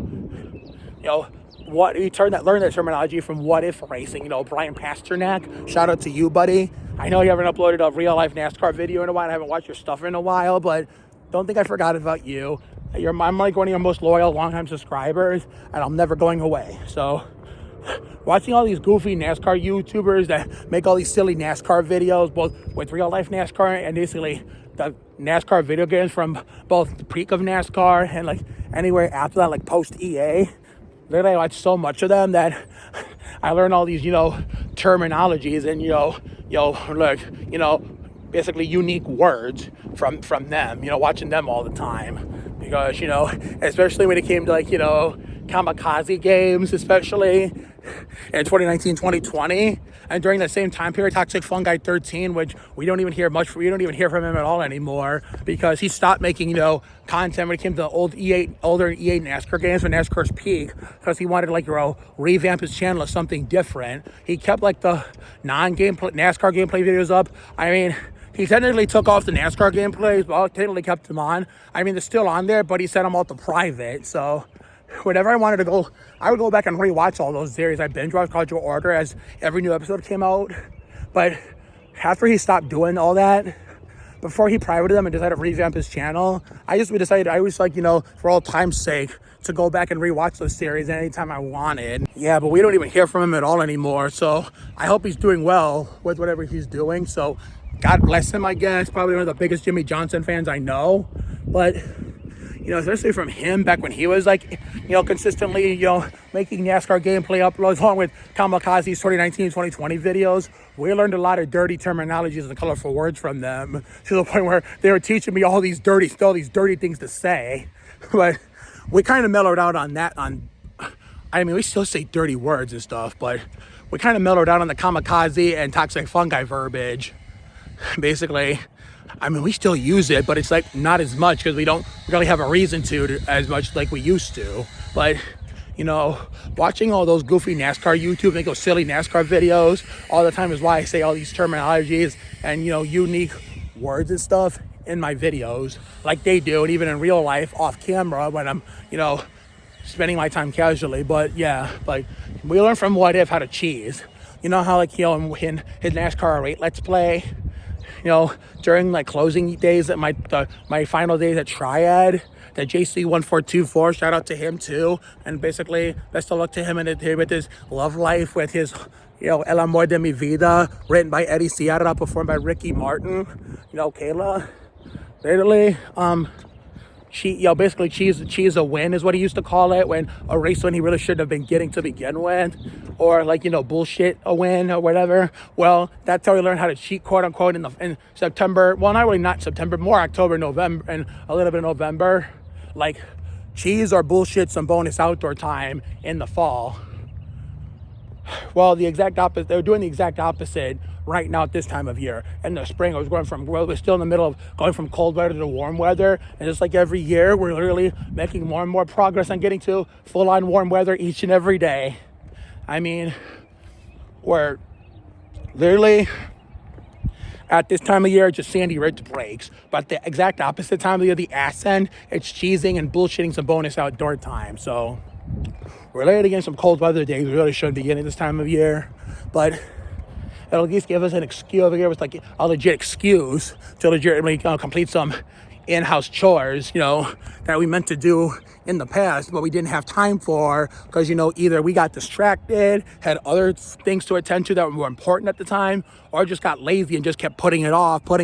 what we learned that terminology from What If Racing. You know, Brian Pasternak, shout out to you, buddy. I know you haven't uploaded a real life NASCAR video in a while. I haven't watched your stuff in a while, but don't think I forgot about you. I'm like one of your most loyal, longtime subscribers, and I'm never going away. So, watching all these goofy NASCAR YouTubers that make all these silly NASCAR videos, both with real life NASCAR and basically the NASCAR video games from both the peak of NASCAR and like anywhere after that, like post EA. Literally, I watch so much of them that I learn all these, terminologies and basically unique words from them. Watching them all the time, because especially when it came to kamikaze games, especially in 2019, 2020, and during that same time period, Toxic Fungi 13, which we don't even hear from him at all anymore, because he stopped making, content when it came to older EA NASCAR games when NASCAR's peak, because he wanted to, revamp his channel as something different. He kept, the non-gameplay NASCAR gameplay videos up. I mean, he technically took off the NASCAR gameplays, but technically kept them on. I mean, they're still on there, but he set them all to private, so whenever I wanted to go, I would go back and rewatch all those series. I binge watched Cultural Order as every new episode came out. But after he stopped doing all that, before he privated them and decided to revamp his channel, I was for all time's sake, to go back and rewatch those series anytime I wanted. Yeah, but we don't even hear from him at all anymore. So I hope he's doing well with whatever he's doing. So God bless him, I guess. Probably one of the biggest Jimmy Johnson fans I know. But especially from him back when he was consistently, making NASCAR gameplay uploads along with Kamikaze's 2019, 2020 videos. We learned a lot of dirty terminologies and colorful words from them, to the point where they were teaching me all these dirty things to say. But we kind of mellowed out on that. We still say dirty words and stuff, but we kind of mellowed out on the Kamikaze and Toxic Fungi verbiage, basically. We still use it, but it's not as much, because we don't really have a reason to as much like we used to. But watching all those goofy NASCAR YouTube and those silly NASCAR videos all the time is why I say all these terminologies and unique words and stuff in my videos, like they do, and even in real life off camera when I'm spending my time casually. But yeah, we learn from What If how to cheese. How in his NASCAR 8 Let's Play, during closing days at my final days at Triad, that JC1424, shout out to him too, and basically best of luck to him with his love life, with his El Amor de mi Vida, written by Eddie Sierra, performed by Ricky Martin, Kayla. Literally, basically cheese a win is what he used to call it, when a race when he really shouldn't have been getting to begin with, or like, bullshit a win or whatever. Well, that's how he learned how to cheat, quote unquote, in September. Well, not September, more October, November, and a little bit of November. Like, cheese or bullshit some bonus outdoor time in the fall. Well, the exact opposite. They're doing the exact opposite right now at this time of year. In the spring, we're still in the middle of going from cold weather to warm weather. And just like every year, we're literally making more and more progress on getting to full-on warm weather each and every day. I mean, we're literally at this time of year, just sandy ridge breaks. But the exact opposite time of the year, the ass end, it's cheesing and bullshitting some bonus outdoor time. So we're literally getting some cold weather days. We really shouldn't be getting this time of year. But it'll at least give us an excuse. It'll give us like a legit excuse to legitimately complete some in-house chores, that we meant to do in the past, but we didn't have time for, because, either we got distracted, had other things to attend to that were more important at the time, or just got lazy and just kept putting it off. But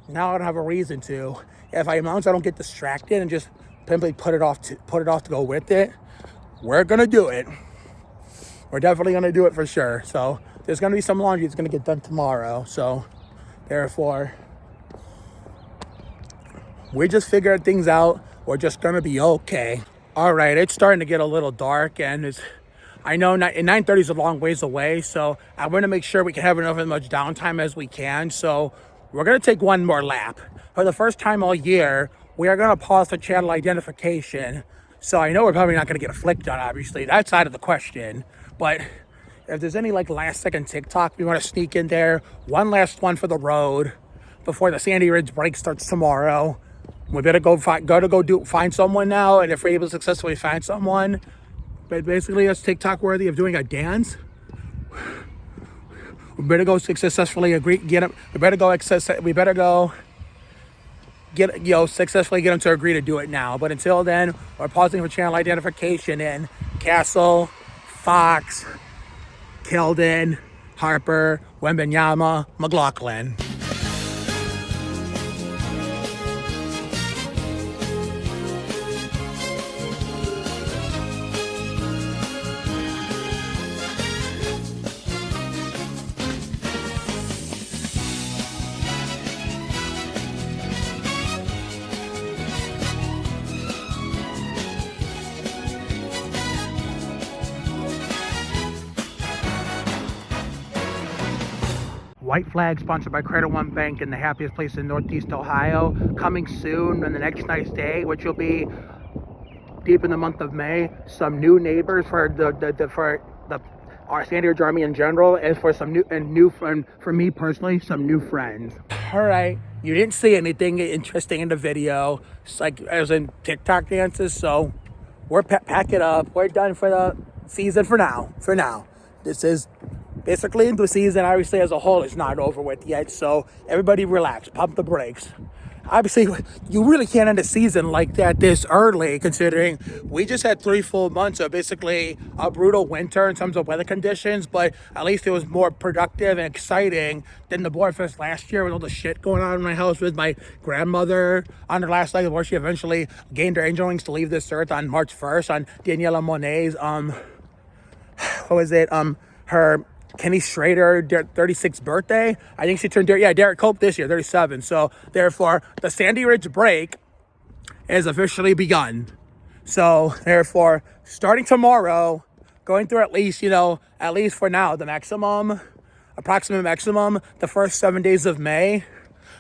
now I don't have a reason to. As long as I don't get distracted and just simply put it off to go with it, we're gonna do it. We're definitely gonna do it for sure. So there's gonna be some laundry that's gonna get done tomorrow. So therefore, we're just figuring things out. We're just gonna be okay. All right, it's starting to get a little dark, and I know 9:30 is a long ways away, so I want to make sure we can have enough as much downtime as we can. So we're gonna take one more lap. For the first time all year, we are gonna pause for channel identification. So I know we're probably not gonna get a flick done, obviously. That's out of the question. But if there's any last second TikTok we want to sneak in there, one last one for the road before the Sandy Ridge break starts tomorrow. We better find someone now, and if we're able to successfully find someone, but basically it's TikTok worthy of doing a dance. We better go successfully successfully get them to agree to do it now. But until then, we're pausing for channel identification in Castle, Fox, Keldon, Harper, Wembenyama, McLaughlin. White Flag, sponsored by Credit One Bank and the Happiest Place in Northeast Ohio. Coming soon on the next nice day, which will be deep in the month of May. Some new neighbors for our Sandy Ridge Army in general, and for for me personally, some new friends. All right, you didn't see anything interesting in the video, as in TikTok dances. So we're pack it up. We're done for the season for now. This is basically the season, obviously, as a whole, is not over with yet. So everybody relax, pump the brakes. Obviously, you really can't end a season like that this early, considering we just had 3 full months of basically a brutal winter in terms of weather conditions, but at least it was more productive and exciting than the Boardfest last year with all the shit going on in my house with my grandmother on her last leg before she eventually gained her angel wings to leave this earth on March 1st on Daniela Monet's, her Kenny Schrader 36th birthday. I think she turned Derek Cope this year, 37. So therefore, the Sandy Ridge break is officially begun. So therefore, starting tomorrow, going through at least for now, the approximate maximum, the first 7 days of May,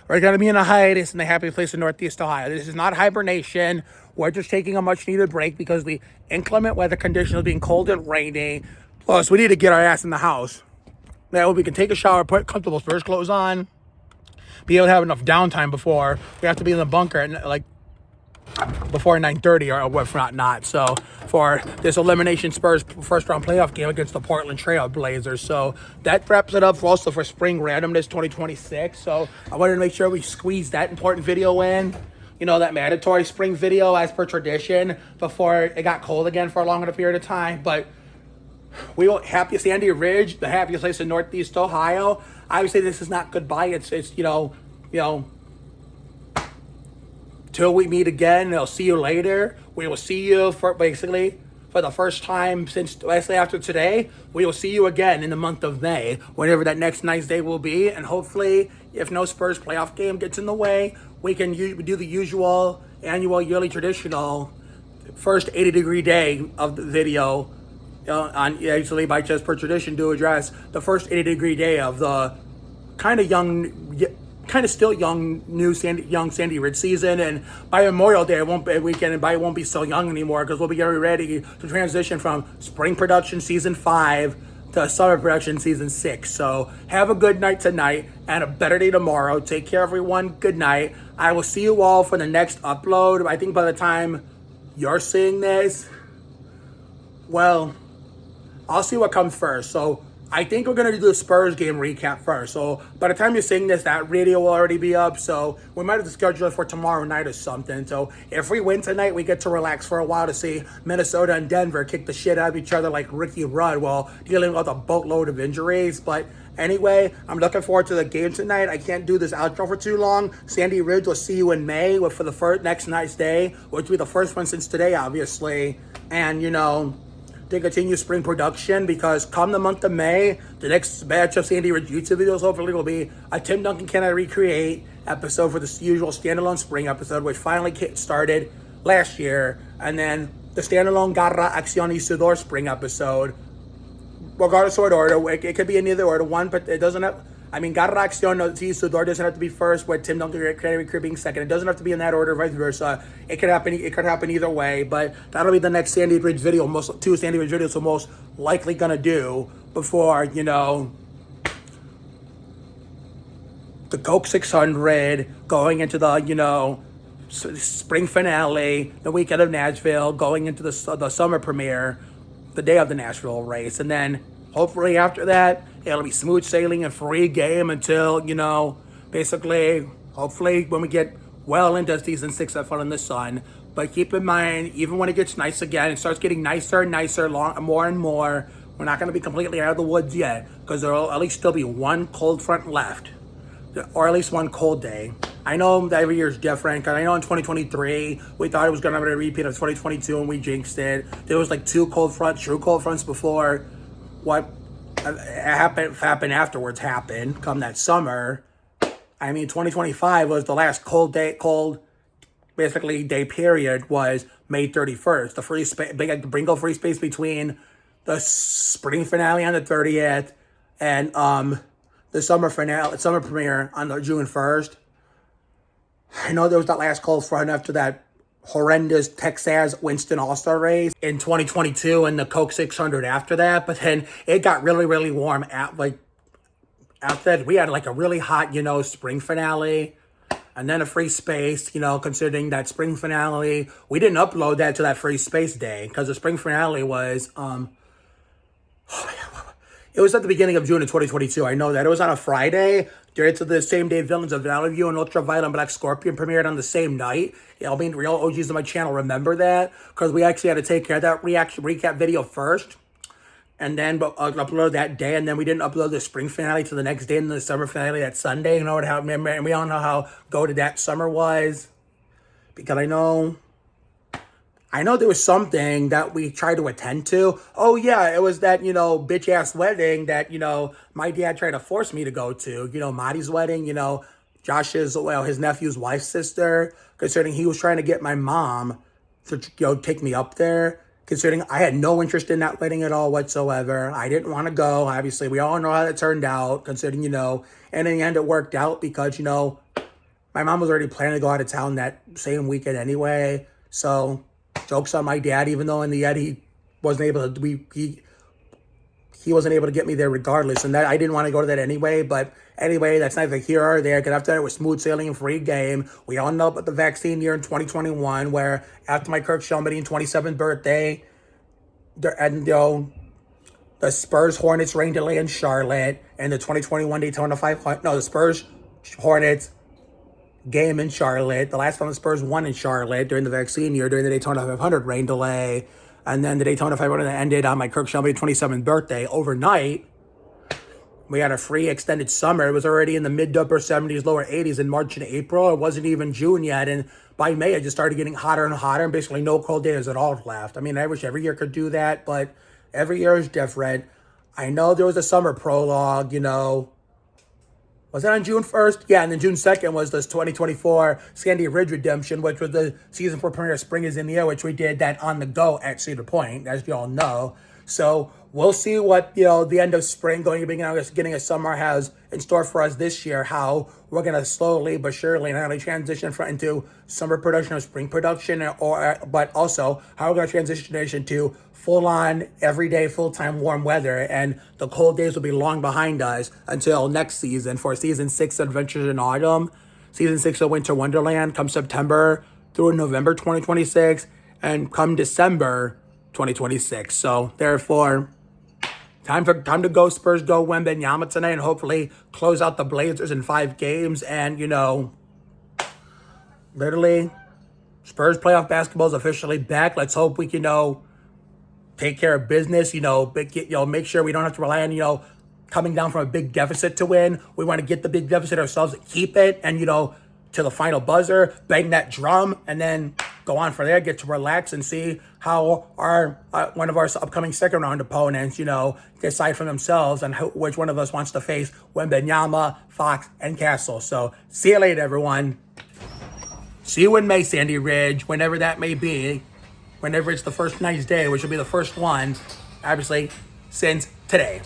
we're going to be in a hiatus in the Happiest Place in Northeast Ohio. This is not hibernation. We're just taking a much needed break because the inclement weather conditions being cold and rainy. Plus, we need to get our ass in the house. That way we can take a shower, put comfortable Spurs clothes on, be able to have enough downtime before we have to be in the bunker at before 9:30 or if not. So for this elimination Spurs first round playoff game against the Portland Trail Blazers. So that wraps it up also for Spring Randomness 2026. So I wanted to make sure we squeeze that important video in. That mandatory spring video as per tradition before it got cold again for a longer period of time. But we want happiest Sandy Ridge, the happiest place in Northeast Ohio. Obviously, this is not goodbye. It's till we meet again, I'll see you later. We will see you for the first time since basically after today. We will see you again in the month of May, whenever that next nice day will be. And hopefully, if no Spurs playoff game gets in the way, we can do the usual annual yearly traditional first 80-degree day of the video on actually by just per tradition to address the first 80-degree day of the kind of still young Sandy Ridge season. And by Memorial Day, it won't be so young anymore, because we'll be getting ready to transition from spring production season 5 to summer production season 6. So have a good night tonight and a better day tomorrow. Take care, everyone. Good night. I will see you all for the next upload. I think by the time you're seeing this, well, I'll see what comes first. So I think we're going to do the Spurs game recap first. So by the time you're seeing this, that video will already be up. So we might have to schedule it for tomorrow night or something. So if we win tonight, we get to relax for a while to see Minnesota and Denver kick the shit out of each other like Ricky Rudd while dealing with a boatload of injuries. But anyway, I'm looking forward to the game tonight. I can't do this outro for too long. Sandy Ridge will see you in May for the next nice day, which will be the first one since today, obviously. And, to continue spring production, because come the month of May, the next batch of Sandy Ridge YouTube videos hopefully will be a Tim Duncan Can I Recreate episode for the usual standalone spring episode, which finally started last year, and then the standalone Garra Acción y Sudor spring episode, regardless of order. It could be in either order, one, but it doesn't have, Garra Acción y Sudor doesn't have to be first, with Tim Duncan Can I Recreate being second. It doesn't have to be in that order, vice versa. It could happen either way, but that'll be the next Sandy Ridge video, two Sandy Ridge videos we're most likely gonna do before, the Coke 600, going into the, spring finale, the weekend of Nashville, going into the summer premiere, the day of the Nashville race, and then hopefully after that, it'll be smooth sailing and free game until, basically, hopefully when we get well into season 6 of Fun in the Sun. But keep in mind, even when it gets nice again, it starts getting nicer and nicer, more and more. We're not going to be completely out of the woods yet, because there will at least still be one cold front left, or at least one cold day. I know that every year is different, because I know in 2023, we thought it was going to be a repeat of 2022, and we jinxed it. There was like true cold fronts before what happened afterwards happened come that summer. 2025 was the last cold day period was May 31st. The free space, big Bringle free space between the spring finale on the 30th and the summer premiere on the June 1st. I know there was that last cold front after that horrendous TexASS Winston All-Star race in 2022 and the Coke 600 after that, but then it got really, really warm after that. We had like a really hot, spring finale, and then a free space, considering that spring finale, we didn't upload that to that free space day, because the spring finale was, it was at the beginning of June of 2022. I know that. It was on a Friday, during to the same day Villains of Valley View and Ultraviolet and Black Scorpion premiered on the same night. Real OGs of my channel remember that, because we actually had to take care of that recap video first, and then upload that day, and then we didn't upload the spring finale to the next day, and the summer finale that Sunday. And we all know how goated that summer was, because I know there was something that we tried to attend to. Oh yeah, it was that, bitch ass wedding that, my dad tried to force me to go to. Marty's wedding, Josh's, his nephew's wife's sister, considering he was trying to get my mom to, take me up there, considering I had no interest in that wedding at all whatsoever. I didn't want to go. Obviously, we all know how it turned out, considering, and in the end it worked out because, my mom was already planning to go out of town that same weekend anyway. So joke's on my dad, even though in the end he wasn't able to, he wasn't able to get me there regardless, and that I didn't want to go to that anyway. But anyway, that's neither here or there, because after that it was smooth sailing and free game. We all know about the vaccine year in 2021, where after my Kirk Shelmedy 27th birthday, the Spurs Hornets rain delay in Charlotte, and the 2021 Daytona 500, the Spurs Hornets game in Charlotte. The last time the Spurs won in Charlotte during the vaccine year, during the Daytona 500 rain delay. And then the Daytona 500 ended on my Kirk Shelby 27th birthday overnight. We had a free extended summer. It was already in the mid to upper 70s, lower 80s in March and April. It wasn't even June yet. And by May, it just started getting hotter and hotter, and basically no cold days at all left. I mean, I wish every year could do that, but every year is different. I know there was a summer prologue, you know. Was it on June 1st? Yeah, and then June 2nd was this 2024 Sandy Ridge Redemption, which was the season 4 premiere Spring is in the Air, which we did that on the go at Cedar Point, as you all know. So we'll see what, you know, the end of spring, going to beginning of summer has in store for us this year, how we're going to slowly but surely not only transition into summer production or spring production, but also how we're going to transition into full-on, everyday, full-time warm weather, and the cold days will be long behind us until next season for Season 6 Adventures in Autumn, Season 6 of Winter Wonderland, come September through November 2026, and come December 2026. So, therefore, time to go Spurs, go Wembenyama tonight, and hopefully close out the Blazers in 5 games, and, you know, literally, Spurs playoff basketball is officially back. Let's hope we can, you know, take care of business, make sure we don't have to rely on, coming down from a big deficit to win. We want to get the big deficit ourselves, keep it, and, to the final buzzer, bang that drum, and then go on from there, get to relax and see how our one of our upcoming second round opponents, decide for themselves on which one of us wants to face Wembenyama, Fox, and Castle. So see you later, everyone. See you in May, Sandy Ridge, whenever that may be. Whenever it's the first nice day, which will be the first one, obviously, since today.